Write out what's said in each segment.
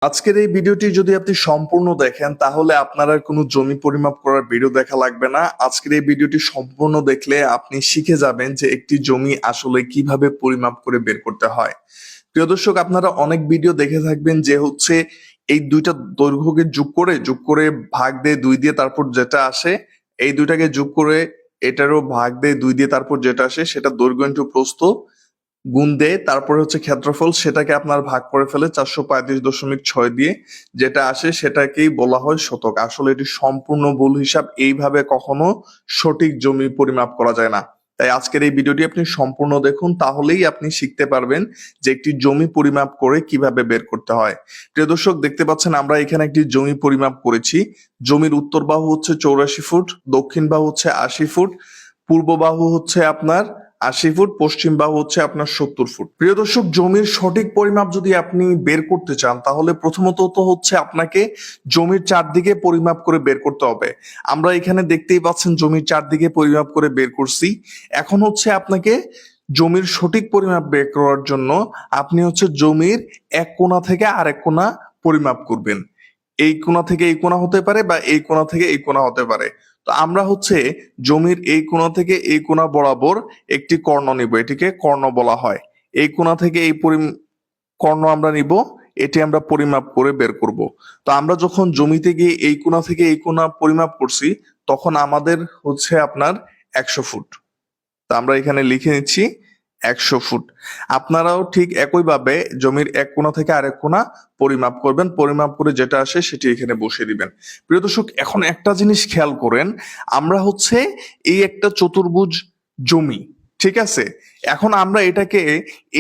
আজকের এই ভিডিওটি যদি আপনি সম্পূর্ণ দেখেন তাহলে আপনার আর কোনো জমি পরিমাপ করার ভিডিও দেখা লাগবে না। আজকের এই ভিডিওটি সম্পূর্ণ দেখলে আপনি শিখে যাবেন যে একটি জমি আসলে কিভাবে পরিমাপ করে বের করতে হয়। প্রিয় দর্শক, আপনারা অনেক ভিডিও দেখে থাকবেন যে এই দুইটা দৈর্ঘ্যকে যোগ করে ভাগ দিয়ে 2 দিয়ে তারপর যেটা আসে, এই দুইটাকে যোগ করে এটারও ভাগ দিয়ে 2 দিয়ে তারপর যেটা আসে সেটা দৈর্ঘ্য ইনটু প্রস্থ গুণ দেয়, তারপরে ক্ষেত্রফল, সেটাকে আপনার ভাগ করে ফেলে 435.6 দিয়ে, যেটা আসে সেটাকেই বলা হয় শতক। আসলে এটি সম্পূর্ণ ভুল হিসাব, এইভাবে কখনো সঠিক জমি পরিমাপ করা যায় না। তাই আজকের এই ভিডিওটি আপনি সম্পূর্ণ দেখুন, তাহলেই আপনি শিখতে পারবেন যে একটি জমি পরিমাপ করে কিভাবে বের করতে হয়। প্রিয় দর্শক, দেখতে পাচ্ছেন আমরা এখানে একটি জমি পরিমাপ করেছি। জমির উত্তর বাহু হচ্ছে 84 ফুট, দক্ষিণ বাহু হচ্ছে 80 ফুট, পূর্ব বাহু হচ্ছে আপনার 80 ফুট, পশ্চিম বাহু হচ্ছে আপনার 70 ফুট। প্রিয় দর্শক, জমির সঠিক পরিমাপ যদি আপনি বের করতে চান তাহলে প্রথমত তো আপনাকে জমির চারদিকে পরিমাপ করে বের করতে হবে। আমরা এখানে দেখতেই পাচ্ছেন জমির চারদিকে পরিমাপ করে বের করছি। এখন আপনাকে জমির সঠিক পরিমাপ বের করার জন্য আপনি জমির এক কোণা থেকে আরেক কোণা পরিমাপ করবেন। এই কোণা থেকে এই কোণা হতে পারে বা এই কোণা থেকে এই কোণা হতে পারে। তো আমরা জমির এই কোণা থেকে এই কোণা বরাবর একটি কর্ণ নিব, এটিকে কর্ণ বলা হয়। এই কোণা থেকে এই কর্ণ আমরা নিব, এটি আমরা পরিমাপ করে বের করব। তো আমরা যখন জমিতে গিয়ে এই কোণা থেকে এই কোণা পরিমাপ করছি তখন আমাদের আপনার 100 ফুট। তো আমরা এখানে লিখে নিচ্ছি 100 ফুট। আপনারাও ঠিক একইভাবে জমির এক কোণা থেকে আরেক কোণা পরিমাপ করবেন, পরিমাপ করে যেটা আসে সেটি এখানে বসিয়ে দিবেন। প্রিয় দর্শক, এখন একটা জিনিস খেয়াল করেন, আমরা এই একটা চতুর্ভুজ জমি, ঠিক আছে? এখন আমরা এটাকে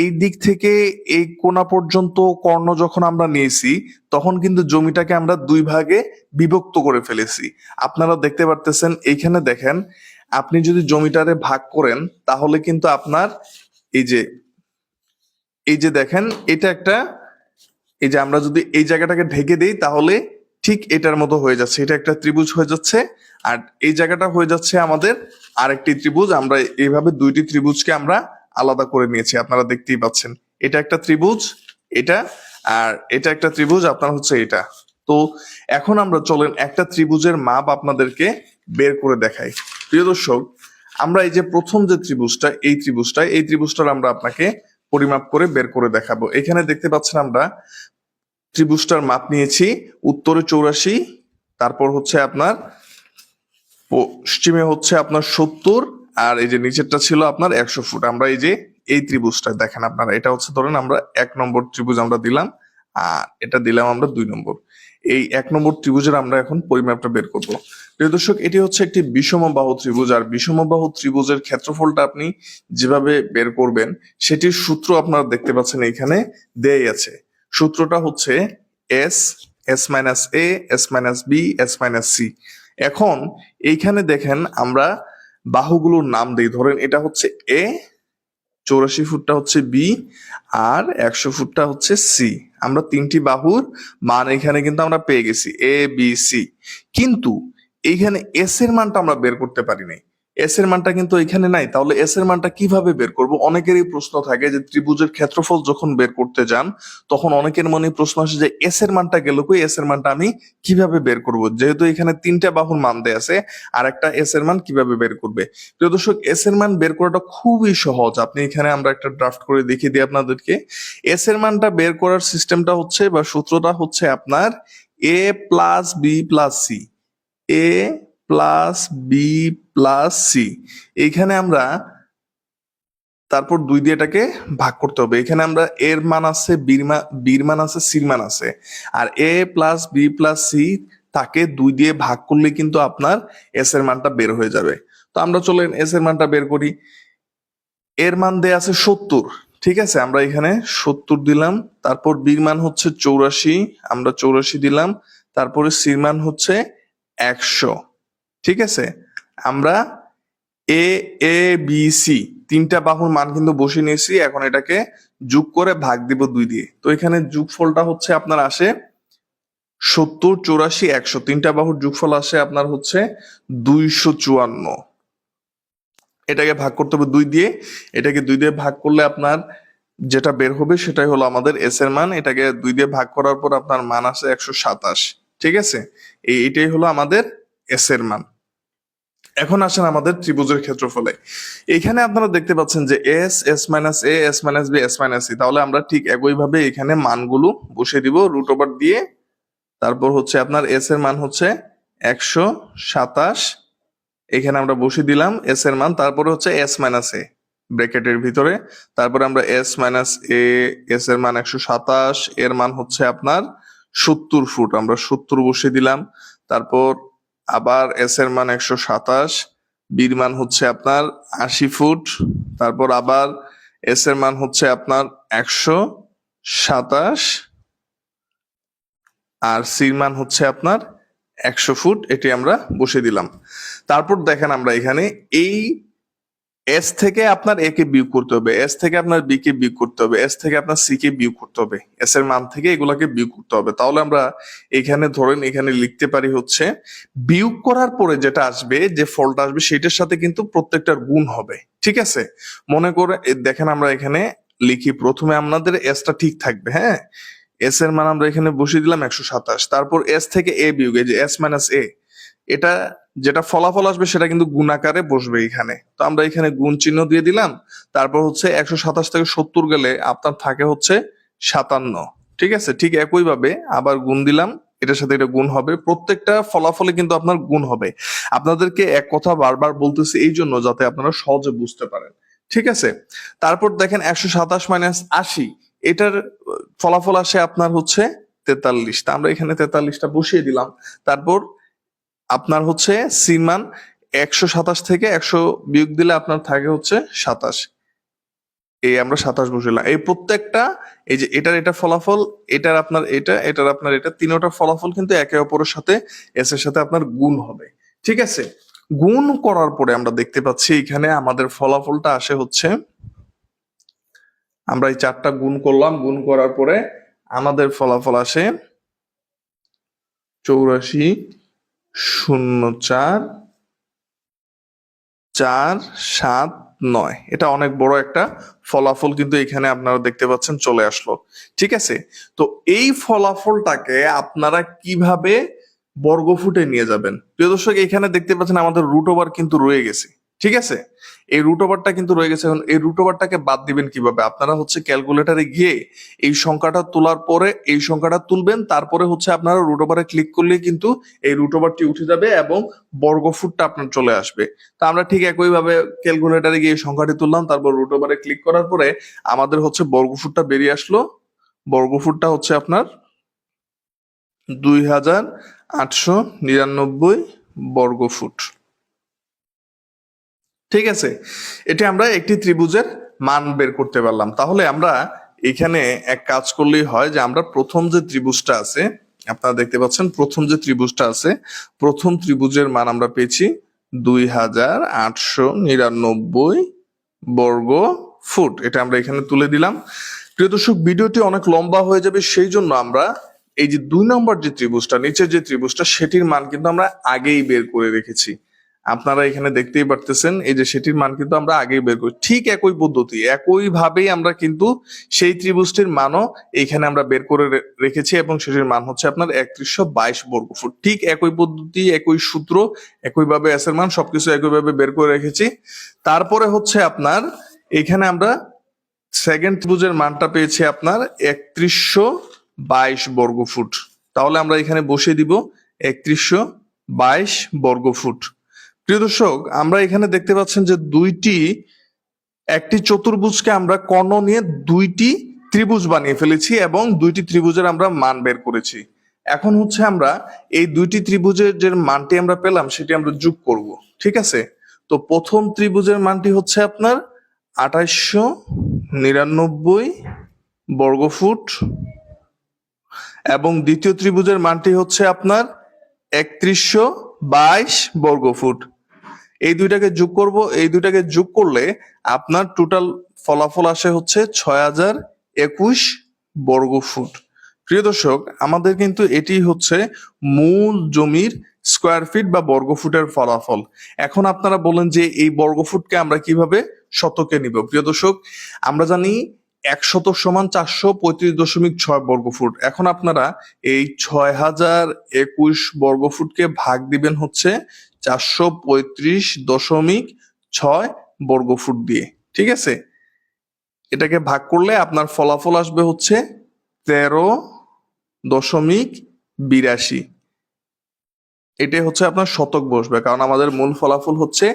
এই দিক থেকে এই কোণা পর্যন্ত কর্ণ যখন আমরা নিয়েছি তখন কিন্তু জমিটাকে আমরা দুই ভাগে বিভক্ত করে ফেলেছি। আপনারা দেখতে পারতেছেন, এইখানে দেখেন, আপনি যদি জমিটারে ভাগ করেন তাহলে কিন্তু আপনার এই যে দেখেন, এটা একটা, এই যে আমরা যদি এই জায়গাটাকে ঢেকে দেই তাহলে ঠিক এটার মতো হয়ে যাচ্ছে, এটা একটা ত্রিভুজ হয়ে যাচ্ছে। আর এই জায়গাটা হয়ে যাচ্ছে আমাদের আরেকটি ত্রিভুজ। আমরা এইভাবে দুইটি ত্রিভুজকে আমরা আলাদা করে নিয়েছি, আপনারা দেখতেই পাচ্ছেন। এটা একটা ত্রিভুজ, এটা, আর এটা একটা ত্রিভুজ আপনার এটা। তো এখন আমরা চলেন একটা ত্রিভুজের মাপ আপনাদেরকে বের করে দেখাই। প্রিয় দর্শক, আমরা এই যে প্রথম যে ত্রিভুজটা, এই ত্রিভুজটার আমরা আপনাকে পরিমাপ করে বের করে দেখাবো। এখানে দেখতে পাচ্ছেন আমরা ত্রিভুজটার মাপ নিয়েছি। উত্তরে 84, তারপর আপনার পশ্চিমে আপনার 70, আর এই যে নিচেরটা ছিল আপনার 100 ফুট। আমরা এই ত্রিভুজটা দেখেন, আপনারা এটা ধরেন আমরা 1 নম্বর ত্রিভুজ আমরা দিলাম, আর এটা দিলাম আমরা 2 নম্বর। এই 1 নম্বর ত্রিভুজের আমরা এখন পরিমাপটা বের করব। প্রিয় দর্শক, এটি একটি বিষমবাহু ত্রিভুজ, আর বিষমবাহু ত্রিভুজের ক্ষেত্রফলটা আপনি যেভাবে বের করবেন সেটির সূত্র আপনারা দেখতে পাচ্ছেন এইখানে দেয়াই আছে। সূত্রটা S, S minus A, S minus B, S minus C. এখন এইখানে দেখেন আমরা বাহুগুলোর নাম দিই। ধরেন এটা এ, 84 ফুটটা বি, আর 100 ফুটটা সি। আমরা তিনটি বাহুর মান এখানে কিন্তু আমরা পেয়ে গেছি, এ বি সি। কিন্তু এইখানে এস এর মানটা আমরা বের করতে পারি নাই। এস এর মানটা কিন্তু এখানে নাই। তাহলে এস এর মানটা কিভাবে বের করব? অনেকেরই প্রশ্ন থাকে যে ত্রিভুজের ক্ষেত্রফল যখন বের করতে যান তখন অনেকের মনে প্রশ্ন আসে যে এস এর মানটা গেল কই, এস এর মানটা আমি কিভাবে বের করব? যেহেতু এখানে তিনটা বাহুর মান দেয়া আছে, আর একটা এস এর মান কিভাবে বের করবে? প্রিয় দর্শক, এস এর মান বের করাটা খুবই সহজ। আপনি এখানে আমরা একটা ড্রাফট করে দেখিয়ে দিই আপনাদেরকে। এস এর মানটা বের করার সিস্টেমটা বা সূত্রটা আপনার এ প্লাস বি প্লাস সি, এ প্লাস বি প্লাস সি। এইখানে আমরা তারপর 2 দিয়ে এটাকে ভাগ করতে হবে। এখানে আমরা এর মান আছে, বির মান আছে, সির মান আছে, আর এ প্লাস বি প্লাস সি তাকে 2 দিয়ে ভাগ করলে কিন্তু আপনার এস এর মানটা বের হয়ে যাবে। তো আমরা চলেন এস এর মানটা বের করি। এর মান দেয়া আছে 70, ঠিক আছে? আমরা এখানে 70 দিলাম। তারপর বির মান 84, আমরা 84 দিলাম। তারপরে সির মান 100, ঠিক আছে? আমরা এ, এ বি সি তিনটা বাহুর মান কিন্তু বসিয়ে নিয়েছি। এখন এটাকে যোগ করে ভাগ দিব 2 দিয়ে। তো এখানে যোগফলটা আপনার আসে 70, 84, 100, তিনটা বাহুর যোগফল আসে আপনার 254। এটাকে ভাগ করতে হবে 2 দিয়ে। এটাকে 2 দিয়ে ভাগ করলে আপনার যেটা বের হবে সেটাই হলো আমাদের এস এর মান। এটাকে 2 দিয়ে ভাগ করার পর আপনার মান আসে 127। ঠিক আছে, এইটাই হলো আমাদের এস এর মান। এখন আসেন আমাদের ত্রিভুজের ক্ষেত্রফলে। এখানে আপনারা দেখতে পাচ্ছেন যে S, S minus A, S minus B, S minus C. তাহলে আমরা ঠিক একইভাবে এখানে মানগুলো বসিয়ে দিব রুট ওভার দিয়ে। তারপর হচ্ছে আপনার এস এর মান হচ্ছে 127, এখানে আমরা বসিয়ে দিলাম এস এর মান। তারপরে হচ্ছে এস মাইনাস এ ব্র্যাকেটের ভিতরে, তারপরে আমরা এস মাইনাস এ, এস এর মান 127, এর মান হচ্ছে আপনার 70 ফুট, আমরা 70 বসিয়ে দিলাম। তারপর আবার এস এর মান 127, বির মান হচ্ছে আপনার 80 ফুট, তারপর আবার এস এর মান হচ্ছে আপনার 127 আর সির মান হচ্ছে আপনার 100 ফুট, এটি আমরা বসিয়ে দিলাম। তারপর দেখেন আমরা এখানে এই এস থেকে আপনার এ কে বিয়োগ করতে হবে, এস থেকে আপনার বি কে বিয়োগ করতে হবে, এস থেকে আপনার সি কে বিয়োগ করতে হবে, এস এর মান থেকে এগুলাকে বিয়োগ করতে হবে। তাহলে আমরা এখানে ধরেন এখানে লিখতে পারি হচ্ছে বিয়োগ করার পরে যেটা আসবে, যে ফলটা আসবে সেটার সাথে কিন্তু প্রত্যেকটার গুণ হবে। ঠিক আছে, মনে করে দেখেন আমরা এখানে লিখি, প্রথমে আপনাদের এসটা ঠিক থাকবে। হ্যাঁ, এস এর মান আমরা এখানে বসিয়ে দিলাম 127, তারপর এস থেকে এ বিয়োগ, এই যে এস মাইনাস এ, এটা যেটা ফলাফল আসবে সেটা কিন্তু গুণ আকারে বসবে এখানে। তো আমরা এখানে গুণ চিহ্ন দিয়ে দিলাম। তারপর হচ্ছে 127 থেকে 70 গেলে আপনার থাকে হচ্ছে 57। ঠিক আছে, ঠিক একই ভাবে আবার গুণ দিলাম, এটার সাথে এটা গুণ হবে, প্রত্যেকটা ফলাফলে কিন্তু আপনার গুণ হবে। আপনাদেরকে এক কথা বারবার বলতেছি এই জন্য যাতে আপনারা সহজে বুঝতে পারেন। ঠিক আছে, তারপর দেখেন 127 মাইনাস 80, এটার ফলাফল আসে আপনার হচ্ছে 43। তা আমরা এখানে 43টা বসিয়ে দিলাম। তারপর আপনার হচ্ছে সি মান 127 থেকে 100 বিয়োগ দিলে আপনার থাকে হচ্ছে 27, এই আমরা 27 বসাইলাম। এই প্রত্যেকটা, এই যে এটা ফলাফল, এটার আপনার এটার আপনার এটা, তিনটার ফলাফল কিন্তু একে অপরের সাথে এস এর সাথে আপনার গুণ হবে। ঠিক আছে, গুণ করার পরে আমরা দেখতে পাচ্ছি এখানে আমাদের ফলাফলটা আসে হচ্ছে, আমরা এই 4টা গুণ করলাম, গুণ করার পরে আমাদের ফলাফল আসে 84,04,4,7,9। এটা অনেক বড় একটা ফলাফল কিন্তু এখানে আপনারা দেখতে পাচ্ছেন চলে আসলো। ঠিক আছে, তো এই ফলাফলটাকে আপনারা কিভাবে বর্গফুটে নিয়ে যাবেন? প্রিয় দর্শক, এখানে দেখতে পাচ্ছেন আমাদের রুট ওভার কিন্তু রয়ে গেছে। ঠিক আছে, এই রুট ওভারটা কিন্তু রয়ে গেছে। এখন এই রুট ওভারটাকে বাদ দিবেন কিভাবে? আপনারা হচ্ছে ক্যালকুলেটরে গিয়ে এই সংখ্যাটা তোলার পরে এই সংখ্যাটা তুলবেন, তারপরে হচ্ছে আপনারা রুট ওভারে ক্লিক করলে কিন্তু এই রুট ওভারটি উঠে যাবে এবং বর্গফুটটা আপনার চলে আসবে। তো আমরা ঠিক একইভাবে ক্যালকুলেটরে গিয়ে এই সংখ্যাটি তুললাম, তারপর রুট ওভারে ক্লিক করার পরে আমাদের হচ্ছে বর্গফুটটা বেরিয়ে আসলো। বর্গফুটটা হচ্ছে আপনার 2,899 বর্গফুট। ঠিক আছে, এটা আমরা একটি ত্রিভুজের মান বের করতে পারলাম। তাহলে আমরা এখানে এক কাজ করলেই হয়, যে আমরা প্রথম যে ত্রিভুজটা আছে, আপনারা দেখতে পাচ্ছেন প্রথম যে ত্রিভুজটা আছে, প্রথম ত্রিভুজের মান আমরা পেয়েছি 2,899 বর্গ ফুট। এটা আমরা এখানে তুলে দিলাম। প্রিয় দর্শক, ভিডিওটি অনেক লম্বা হয়ে যাবে, সেই জন্য আমরা এই যে 2 নম্বর যে ত্রিভুজটা, নিচের যে ত্রিভুজটা, সেটির মান কিন্তু আমরা আগেই বের করে রেখেছি। আপনারা এখানে দেখতেই পারতেছেন, এই যে সেটির মান কিন্তু আমরা আগেই বের করি। ঠিক একই পদ্ধতি, একই ভাবেই আমরা কিন্তু সেই ত্রিভুজটির মানও এখানে আমরা বের করে রেখেছি এবং সেটির মান হচ্ছে আপনার 3122 বর্গফুট। ঠিক একই পদ্ধতি, একই সূত্র, একইভাবে এস এর মান সবকিছু একইভাবে বের করে রেখেছি। তারপরে হচ্ছে আপনার এখানে আমরা সেকেন্ড ত্রিভুজের মানটা পেয়েছি আপনার 3122 বর্গফুট। তাহলে আমরা এখানে বসিয়ে দিব 3122 বর্গফুট। প্রিয় দর্শক, আমরা এখানে দেখতে পাচ্ছেন যে একটি চতুর্ভুজকে আমরা কর্ণ নিয়ে 2টি ত্রিভুজ বানিয়ে ফেলেছি এবং 2টি ত্রিভুজের আমরা মান বের করেছি। এখন হচ্ছে আমরা এই 2টি ত্রিভুজের যে মানটি আমরা পেলাম সেটি আমরা যোগ করব। ঠিক আছে, তো প্রথম ত্রিভুজের মানটি হচ্ছে আপনার 2899 বর্গফুট এবং দ্বিতীয় ত্রিভুজের মানটি হচ্ছে আপনার 3122 বর্গফুট। এই দুইটাকে যোগ করব, এই দুইটাকে যোগ করলে আপনার টোটাল ফলাফল আসে হচ্ছে 6021 বর্গফুট। প্রিয় দর্শক, আমাদের কিন্তু এটি হচ্ছে মূল জমির স্কয়ার ফিট বা বর্গফুটের ফলাফল। এখন আপনারা বলেন যে এই বর্গফুটকে আমরা কিভাবে শতকে নিব? প্রিয় দর্শক, আমরা জানি 1 শতক সমান 435.6 বর্গফুট। এখন আপনারা এই 6021 বর্গফুটকে ভাগ দিবেন হচ্ছে 435.6 বর্গফুট দিয়ে, ঠিক আছে? এটাকে ভাগ করলে আপনার ফলাফল আসবে হচ্ছে 13.82। এটাই হচ্ছে আপনার শতক বসবে, কারণ আমাদের মূল ফলাফল হচ্ছে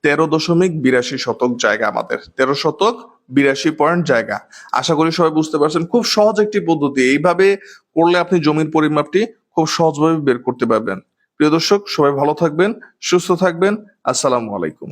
13.82 শতক জায়গা, আমাদের 13 শতক 82 পয়েন্ট জায়গা। আশা করি সবাই বুঝতে পারছেন, খুব সহজ একটি পদ্ধতি। এইভাবে করলে আপনি জমির পরিমাপটি খুব সহজভাবে বের করতে পারবেন। প্রিয় দর্শক, সবাই ভালো থাকবেন, সুস্থ থাকবেন। আসসালামু আলাইকুম।